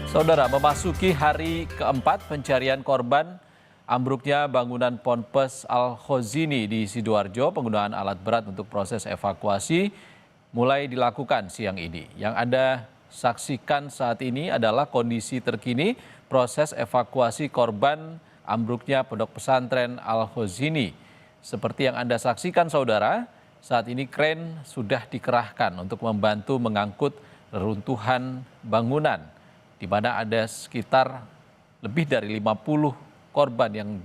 Saudara, memasuki hari keempat pencarian korban ambruknya bangunan Ponpes Al-Khozini di Sidoarjo, penggunaan alat berat untuk proses evakuasi mulai dilakukan siang ini. Yang Anda saksikan saat ini adalah kondisi terkini proses evakuasi korban ambruknya pondok pesantren Al-Khozini. Seperti yang Anda saksikan, saudara, saat ini kren sudah dikerahkan untuk membantu mengangkut reruntuhan bangunan, di mana ada sekitar lebih dari 50 korban yang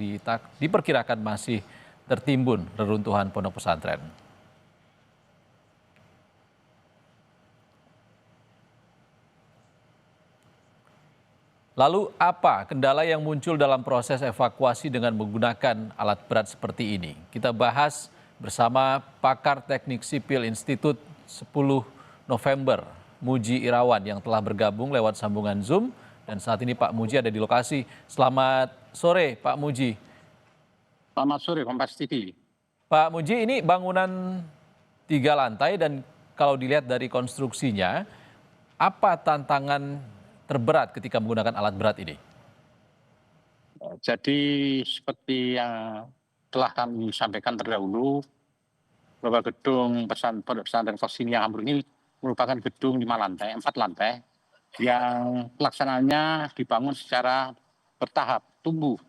diperkirakan masih tertimbun reruntuhan pondok pesantren. Lalu apa kendala yang muncul dalam proses evakuasi dengan menggunakan alat berat seperti ini? Kita bahas bersama pakar teknik sipil Institut 10 November, Muji Irawan, yang telah bergabung lewat sambungan Zoom. Dan saat ini Pak Muji ada di lokasi. Selamat sore Pak Muji. Selamat sore Kompas TV. Pak Muji, ini bangunan 3 lantai dan kalau dilihat dari konstruksinya, apa tantangan terberat ketika menggunakan alat berat ini? Jadi seperti yang telah kami sampaikan terdahulu, bahwa gedung pesantren Khozini yang ambruk ini merupakan gedung 4 lantai, yang pelaksanaannya dibangun secara bertahap, tumbuh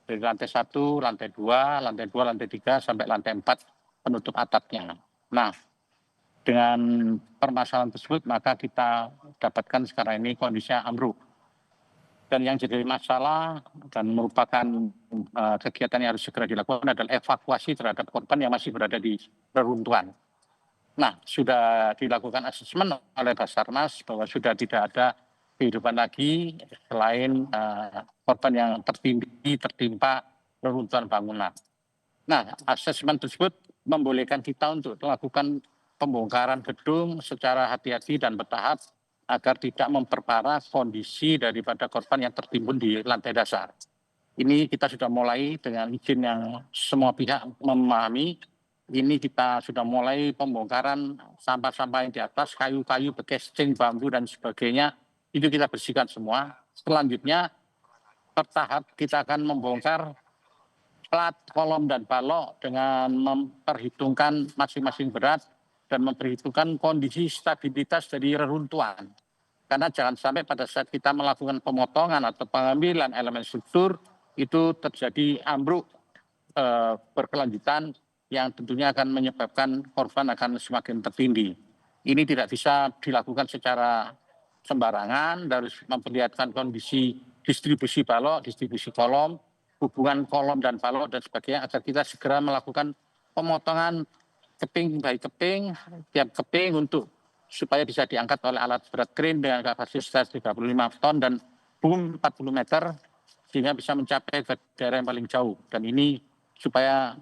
dari lantai 1, lantai 2, lantai 3 sampai lantai 4 penutup atapnya. Nah, dengan permasalahan tersebut maka kita dapatkan sekarang ini kondisinya ambruk. Dan yang jadi masalah dan merupakan kegiatan yang harus segera dilakukan adalah evakuasi terhadap korban yang masih berada di reruntuhan. Nah, sudah dilakukan asesmen oleh Basarnas bahwa sudah tidak ada kehidupan lagi selain korban yang tertimpa reruntuhan bangunan. Nah, asesmen tersebut membolehkan kita untuk melakukan pembongkaran gedung secara hati-hati dan bertahap agar tidak memperparah kondisi daripada korban yang tertimbun di lantai dasar. Ini kita sudah mulai dengan izin yang semua pihak memahami. Ini kita sudah mulai pembongkaran sampah-sampah yang di atas, kayu-kayu, bekesing, bambu, dan sebagainya. Itu kita bersihkan semua. Selanjutnya, bertahap kita akan membongkar plat, kolom, dan balok dengan memperhitungkan masing-masing berat dan memperhitungkan kondisi stabilitas dari reruntuhan. Karena jangan sampai pada saat kita melakukan pemotongan atau pengambilan elemen struktur, itu terjadi ambruk berkelanjutan yang tentunya akan menyebabkan korban akan semakin tertindih. Ini tidak bisa dilakukan secara sembarangan, harus memperlihatkan kondisi distribusi balok, distribusi kolom, hubungan kolom dan balok dan sebagainya, agar kita segera melakukan pemotongan keping by keping, tiap keping untuk supaya bisa diangkat oleh alat berat kren dengan kapasitas 35 ton dan boom 40 meter, sehingga bisa mencapai ke daerah yang paling jauh. Dan ini supaya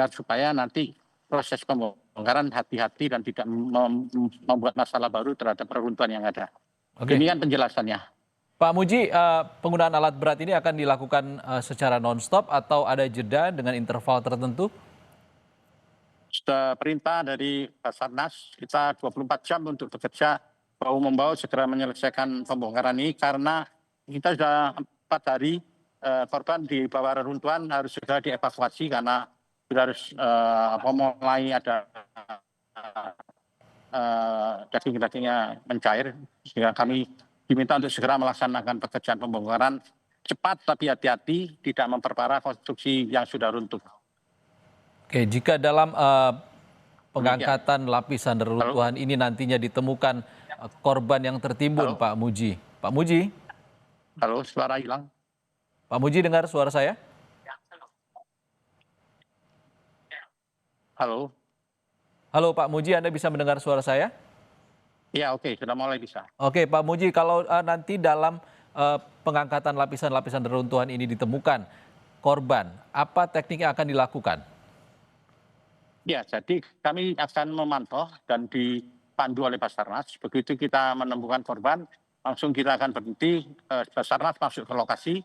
supaya nanti proses pembongkaran hati-hati dan tidak membuat masalah baru terhadap reruntuhan yang ada. Oke. Demikian penjelasannya. Pak Muji, penggunaan alat berat ini akan dilakukan secara non-stop atau ada jeda dengan interval tertentu? Sudah perintah dari Basarnas, kita 24 jam untuk bekerja bahu-membahu segera menyelesaikan pembongkaran ini, karena kita sudah 4 hari korban di bawah reruntuhan harus segera dievakuasi karena sudah harus mulai ada daging-dagingnya mencair, sehingga kami diminta untuk segera melaksanakan pekerjaan pembongkaran cepat tapi hati-hati, tidak memperparah konstruksi yang sudah runtuh. Oke, jika dalam pengangkatan lapisan reruntuhan ini nantinya ditemukan korban yang tertimbun, Pak Muji. Pak Muji? Halo, suara hilang. Pak Muji, dengar suara saya? Halo. Halo Pak Muji, Anda bisa mendengar suara saya? Ya, oke, sudah mulai bisa. Oke, Pak Muji, kalau nanti dalam pengangkatan lapisan-lapisan reruntuhan ini ditemukan korban, apa teknik yang akan dilakukan? Ya, jadi kami akan memantau dan dipandu oleh Basarnas. Begitu kita menemukan korban, langsung kita akan berhenti, Basarnas masuk ke lokasi,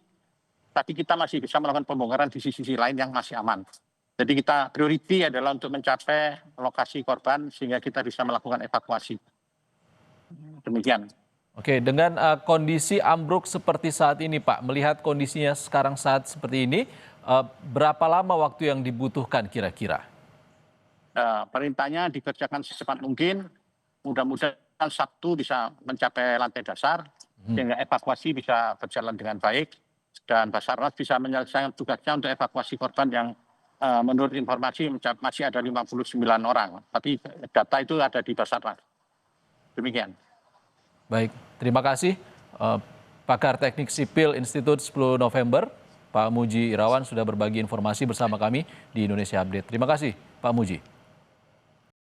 tapi kita masih bisa melakukan pembongkaran di sisi lain yang masih aman. Jadi kita priority adalah untuk mencapai lokasi korban sehingga kita bisa melakukan evakuasi. Demikian. Oke, dengan kondisi ambruk seperti saat ini, Pak, melihat kondisinya sekarang saat seperti ini, berapa lama waktu yang dibutuhkan kira-kira? Perintahnya dikerjakan secepat mungkin, mudah-mudahan Sabtu bisa mencapai lantai dasar, sehingga evakuasi bisa berjalan dengan baik, dan Basarnas bisa menyelesaikan tugasnya untuk evakuasi korban yang menurut informasi masih ada 59 orang, tapi data itu ada di Basarnas. Demikian. Baik, terima kasih pakar teknik sipil Institut 10 November, Pak Muji Irawan sudah berbagi informasi bersama kami di Indonesia Update. Terima kasih, Pak Muji.